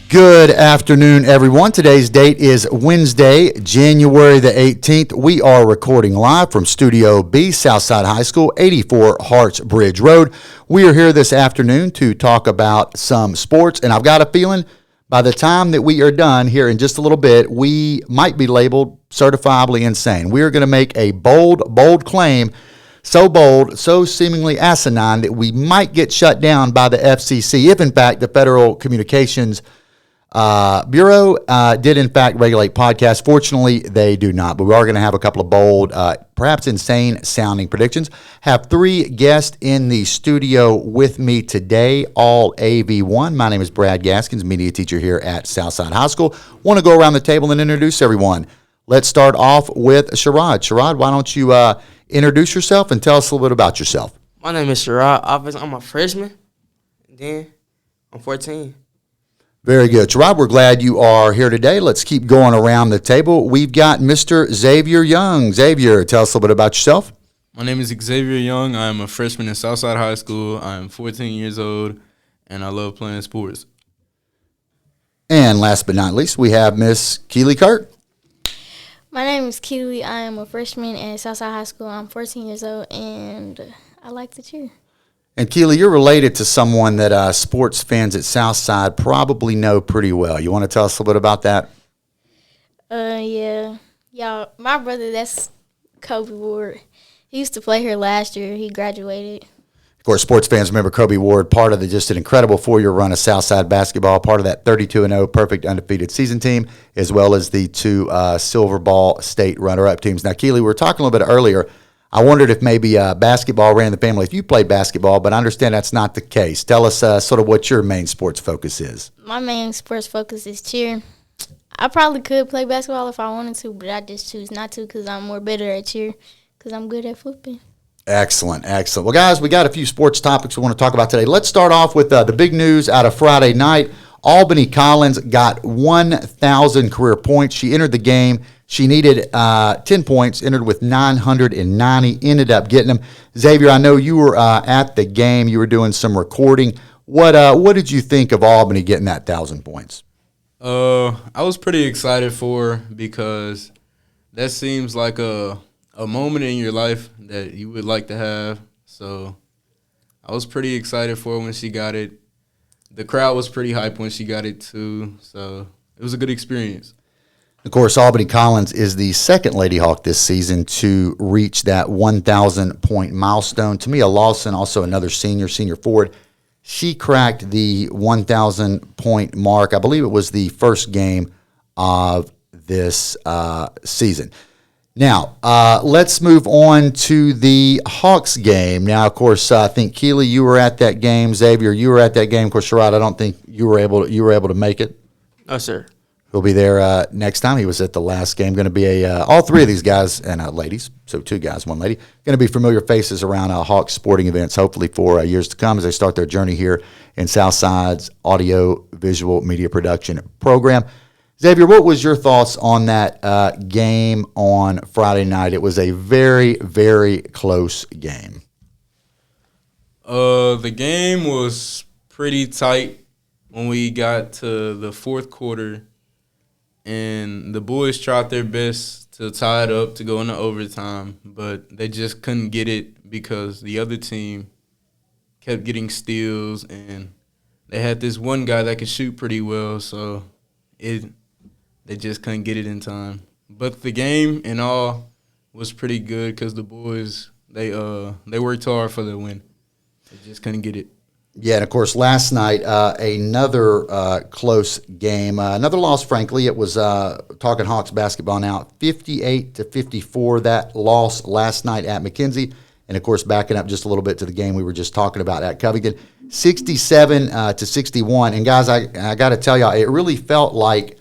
Good afternoon, everyone. Today's date is Wednesday, January the 18th. We are recording live from Studio B, Southside High School, 84 Harts Bridge Road. We are here this afternoon to talk about some sports, and I've got a feeling by the time that we are done here in just a little bit, we might be labeled certifiably insane. We are going to make a bold claim, so bold, so seemingly asinine that we might get shut down by the FCC if, in fact, the Federal Communications Bureau did in fact regulate podcasts. Fortunately, they do not, but we are going to have a couple of bold, perhaps insane sounding predictions. Have three guests in the studio with me today, all AV1. My name is Brad Gaskins, media teacher here at Southside High School. Want to go around the table and introduce everyone. Let's start off with Sherrod. Sherrod, why don't you introduce yourself and tell us a little bit about yourself? My name is Sherrod Office. I'm a freshman. Then I'm 14. Very good. Sherrod, we're glad you are here today. Let's keep going around the table. We've got Mr. Xavier Young. Xavier, tell us a little bit about yourself. My name is Xavier Young. I'm a freshman in Southside High School. I'm 14 years old, and I love playing sports. And last but not least, we have Miss Keelee Kirk. My name is Keelee. I am a freshman at Southside High School. I'm 14 years old, and I like to cheer. And Keelee, you're related to someone that sports fans at Southside probably know pretty well. You want to tell us a little bit about that? Yeah. Y'all, my brother, that's Kobe Ward. He used to play here last year. He graduated. Of course, sports fans remember Kobe Ward, part of just an incredible four-year run of Southside basketball, part of that 32-0 perfect undefeated season team, as well as the two Silver Ball State runner-up teams. Now, Keelee, we were talking a little bit earlier. I wondered if maybe basketball ran in the family, if you played basketball, but I understand that's not the case. Tell us sort of what your main sports focus is. My main sports focus is cheer. I probably could play basketball if I wanted to, but I just choose not to because I'm more better at cheer because I'm good at football. Excellent, excellent. Well, guys, we got a few sports topics we want to talk about today. Let's start off with the big news out of Friday night. Albany Collins got 1,000 career points. She entered the game. She needed 10 points, entered with 990, ended up getting them. Xavier, I know you were at the game. You were doing some recording. What did you think of Albany getting that 1,000 points? I was pretty excited for her because that seems like a moment in your life that you would like to have. So I was pretty excited for her when she got it. The crowd was pretty hyped when she got it too. So it was a good experience. Of course, Albany Collins is the second Lady Hawk this season to reach that 1,000-point milestone. Tamia Lawson, also another senior forward, she cracked the 1,000-point mark. I believe it was the first game of this season. Now, let's move on to the Hawks game. Now, of course, I think Keelee, you were at that game. Xavier, you were at that game. Of course, Sherrod, I don't think you were able to make it. No, sir. He'll be there next time. He was at the last game. Going to be all three of these guys and ladies, so two guys, one lady, going to be familiar faces around Hawks sporting events, hopefully for years to come as they start their journey here in Southside's audio-visual media production program. Xavier, what was your thoughts on that game on Friday night? It was a very, very close game. The game was pretty tight when we got to the fourth quarter. And the boys tried their best to tie it up to go into overtime, but they just couldn't get it because the other team kept getting steals, and they had this one guy that could shoot pretty well, so they just couldn't get it in time. But the game in all was pretty good because the boys, they worked hard for the win. They just couldn't get it. Yeah, and of course, last night, another close game. Another loss, frankly. It was, talking Hawks basketball now, 58-54, that loss last night at McKenzie. And, of course, backing up just a little bit to the game we were just talking about at Covington, 67-61. And, guys, I got to tell y'all, it really felt like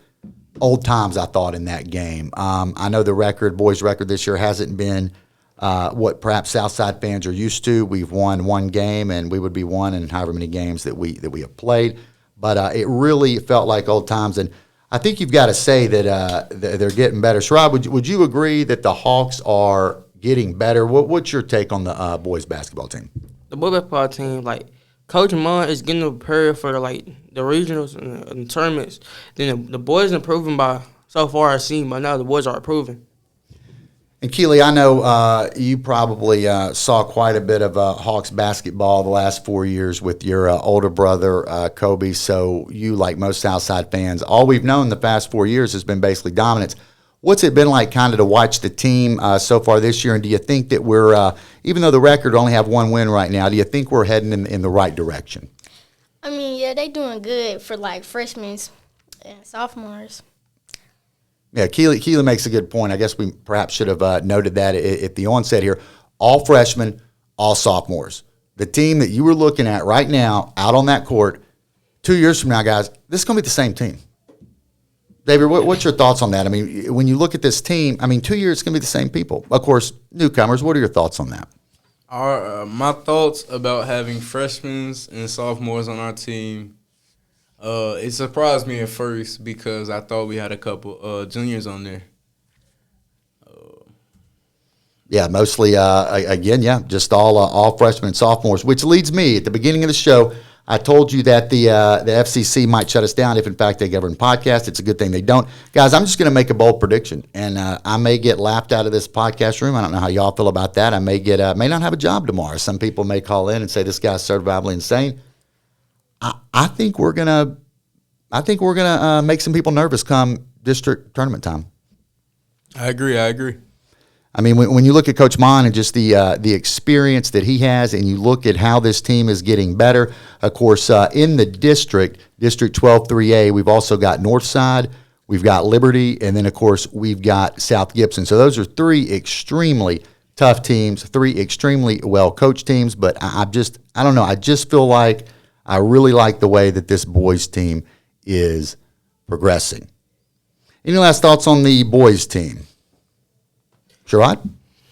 old times, I thought, in that game. I know the boys' record this year hasn't been what perhaps Southside fans are used to. We've won one game, and we would be one in however many games that we have played. But it really felt like old times, and I think you've got to say that they're getting better. Sherrod, would you agree that the Hawks are getting better? What's your take on the boys basketball team? The boys basketball team, like Coach Mon is getting prepared for the regionals and the tournaments. Then the boys improving by so far I've seen, but now the boys are improving. And Keelee, I know you probably saw quite a bit of Hawks basketball the last 4 years with your older brother, Kobe. So you, like most Southside fans, all we've known the past 4 years has been basically dominance. What's it been like kind of to watch the team so far this year? And do you think that we're, even though the record only have one win right now, do you think we're heading in the right direction? I mean, yeah, they doing good for freshmen and sophomores. Yeah, Keelee makes a good point. I guess we perhaps should have noted that at the onset here. All freshmen, all sophomores. The team that you were looking at right now out on that court, 2 years from now, guys, this is going to be the same team. Xavier, what's your thoughts on that? I mean, when you look at this team, 2 years, it's going to be the same people. Of course, newcomers, what are your thoughts on that? My thoughts about having freshmen and sophomores on our team, it surprised me at first because I thought we had a couple juniors on there. Yeah, mostly, just all freshmen and sophomores, which leads me, at the beginning of the show, I told you that the FCC might shut us down if, in fact, they govern podcasts. It's a good thing they don't. Guys, I'm just going to make a bold prediction, and I may get laughed out of this podcast room. I don't know how y'all feel about that. I may not have a job tomorrow. Some people may call in and say this guy's certifiably insane. I think we're gonna make some people nervous come district tournament time. I agree. I mean, when you look at Coach Mon and just the experience that he has, and you look at how this team is getting better, of course, in the District 12-3A, we've also got Northside, we've got Liberty, and then, of course, we've got South Gibson. So those are three extremely tough teams, three extremely well-coached teams. But I don't know. I just feel like I really like the way that this boys team is progressing. Any last thoughts on the boys team? Sherrod?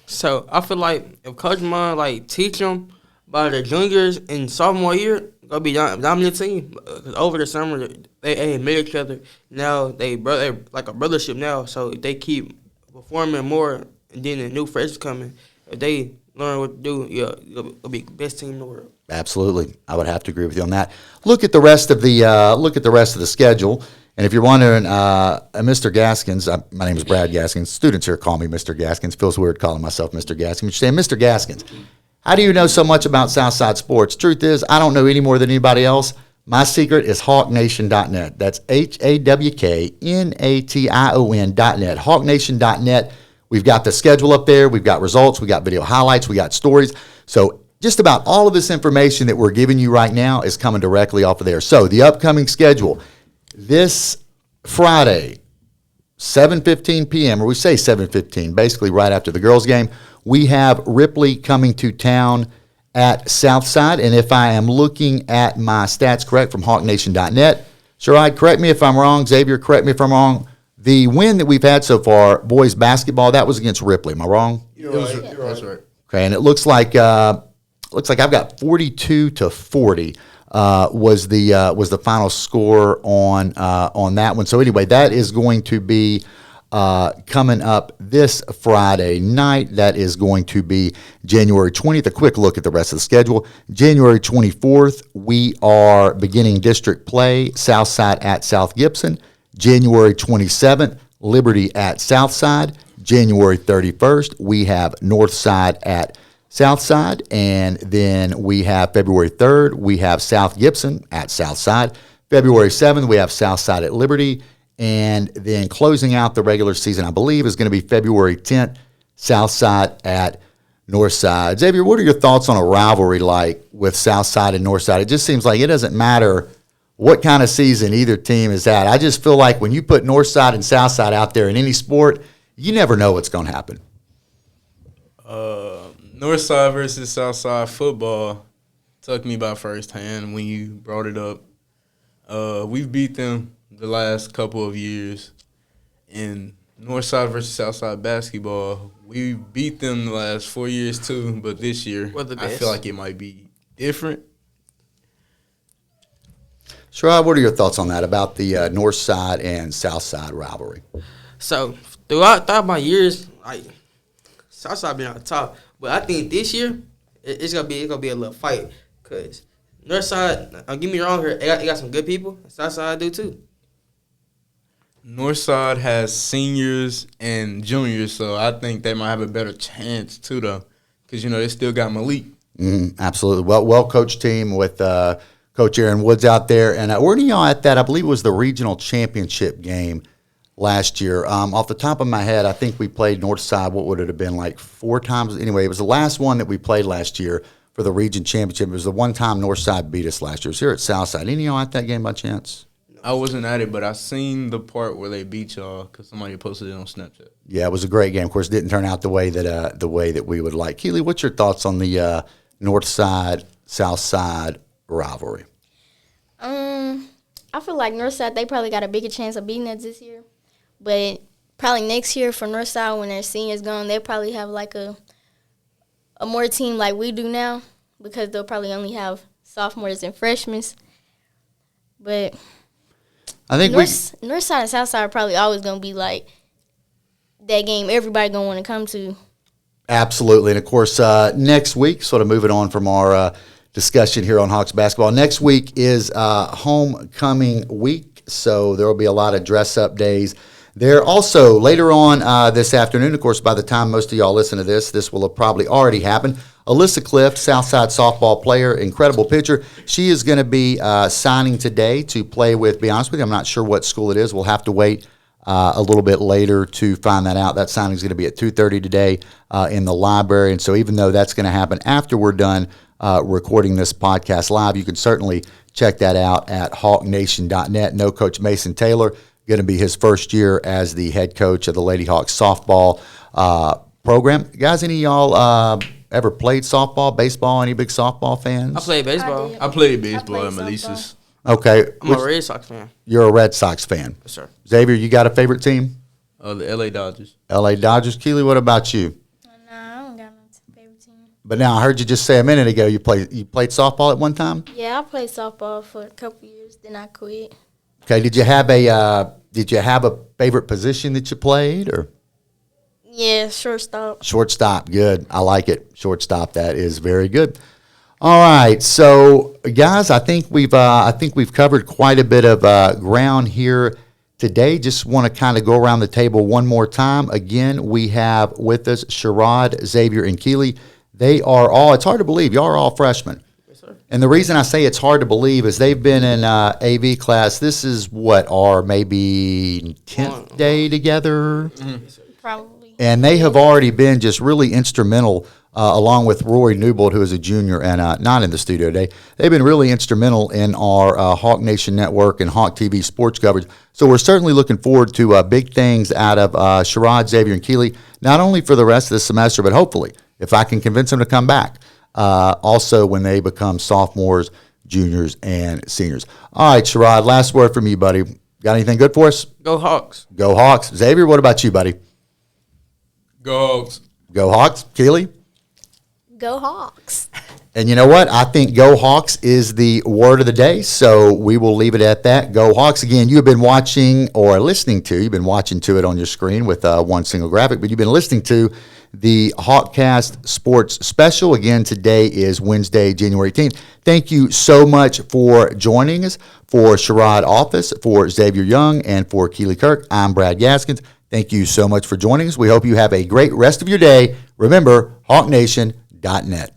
So I feel like if Coach Mon teach them by the juniors in sophomore year, gonna be dominant team. 'Cause over the summer they met each other. Now they like a brothership now. So if they keep performing more, and then the new freshmen coming, if they learn what to do, yeah, it'll be the best team in the world. Absolutely, I would have to agree with you on that. Look at the rest of the schedule. And if you're wondering, Mr. Gaskins, my name is Brad Gaskins. Students here call me Mr. Gaskins. Feels weird calling myself Mr. Gaskins. You're saying, Mr. Gaskins, how do you know so much about Southside sports? Truth is, I don't know any more than anybody else. My secret is hawknation.net. That's HAWKNATION.net. Hawknation.net. We've got the schedule up there. We've got results. We got video highlights. We got stories. So just about all of this information that we're giving you right now is coming directly off of there. So the upcoming schedule. This Friday, 7:15 p.m., or we say 7:15, basically right after the girls' game, we have Ripley coming to town at Southside. And if I am looking at my stats correct from HawkNation.net, Sherrod, correct me if I'm wrong. Xavier, correct me if I'm wrong. The win that we've had so far, boys basketball, that was against Ripley. Am I wrong? You're right. That's right. Okay, and it looks like I've got 42-40. Was the final score on that one. So anyway, that is going to be coming up this Friday night. That is going to be January 20th. A quick look at the rest of the schedule. January 24th, we are beginning district play, Southside at South Gibson. January 27th, Liberty at Southside. January 31st, we have Northside at Southside, and then we have February 3rd, we have South Gibson at Southside. February 7th, we have Southside at Liberty, and then closing out the regular season, I believe, is going to be February 10th, Southside at Northside. Xavier, what are your thoughts on a rivalry like with Southside and Northside? It just seems like it doesn't matter what kind of season either team is at. I just feel like when you put Northside and Southside out there in any sport, you never know what's going to happen. Northside versus Southside football took me by firsthand when you brought it up. We've beat them the last couple of years. In Northside versus Southside basketball, we beat them the last 4 years too, but this year I feel like it might be different. Sherrod, what are your thoughts on that, about the Northside and Southside rivalry? So throughout my years, Southside been on top. But I think this year it's gonna be a little fight, because Northside, don't get me wrong here, they got some good people. Southside do too. Northside has seniors and juniors, so I think they might have a better chance too, though, because they still got Malik. Absolutely. Well coached team with Coach Aaron Woods out there. And where are y'all at that? I believe it was the regional championship game last year. Off the top of my head, I think we played Northside. What would it have been, like 4 times? Anyway, it was the last one that we played last year for the region championship. It was the one time Northside beat us last year. It was here at Southside. Any of y'all at that game by chance? I wasn't at it, but I seen the part where they beat y'all because somebody posted it on Snapchat. Yeah, it was a great game. Of course, it didn't turn out the way that we would like. Keelee, what's your thoughts on the Northside Southside rivalry? I feel like Northside, they probably got a bigger chance of beating us this year, but probably next year for Northside when their seniors gone, they'll probably have like a more team like we do now because they'll probably only have sophomores and freshmen. But I think Northside and Southside are probably always going to be like that game everybody going to want to come to. Absolutely. And, of course, next week, sort of moving on from our discussion here on Hawks basketball, next week is homecoming week, so there will be a lot of dress-up days there. Also, later on this afternoon, of course, by the time most of y'all listen to this will have probably already happened. Alyssa Clift, Southside softball player, incredible pitcher. She is going to be signing today to play with, be honest with you, I'm not sure what school it is. We'll have to wait a little bit later to find that out. That signing is going to be at 2:30 today in the library. And so even though that's going to happen after we're done recording this podcast live, you can certainly check that out at hawknation.net. No Coach Mason Taylor, going to be his first year as the head coach of the Lady Hawks softball program. Guys, any of y'all ever played softball, baseball? Any big softball fans? I played baseball. I played baseball at Melissa's. Okay. I'm a Red Sox fan. You're a Red Sox fan. Yes, sir. Xavier, you got a favorite team? The L.A. Dodgers. L.A. Dodgers. Keelee, what about you? No, I don't got no favorite team. But now I heard you just say a minute ago you played softball at one time? Yeah, I played softball for a couple years, then I quit. Okay. Did you have a favorite position that you played, or? Yeah, shortstop. Shortstop, good. I like it. Shortstop, that is very good. All right, so guys, I think we've covered quite a bit of ground here today. Just want to kind of go around the table one more time. Again, we have with us Sherrod, Xavier, and Keelee. They are all. It's hard to believe y'all are all freshmen. Yes, sir. And the reason I say it's hard to believe is they've been in AV class. This is what, our maybe 10th day together. Yes, sir. Probably. And they have already been just really instrumental, along with Rory Newbold, who is a junior and not in the studio today. They've been really instrumental in our Hawk Nation Network and Hawk TV sports coverage. So we're certainly looking forward to big things out of Sherrod, Xavier, and Keelee, not only for the rest of the semester, but hopefully, if I can convince them to come back, also when they become sophomores, juniors, and seniors. All right, Sherrod, last word from you, buddy. Got anything good for us? Go Hawks. Go Hawks. Xavier, what about you, buddy? Go Hawks. Go Hawks. Keelee? Go Hawks. And you know what? I think Go Hawks is the word of the day, so we will leave it at that. Go Hawks. Again, you have been watching or listening to, you've been watching to it on your screen with one single graphic, but you've been listening to the Hawkcast Sports Special. Again, today is Wednesday, January 18th. Thank you so much for joining us. For Sherrod Office, for Xavier Young, and for Keelee Kirk, I'm Brad Gaskins. Thank you so much for joining us. We hope you have a great rest of your day. Remember, hawknation.net.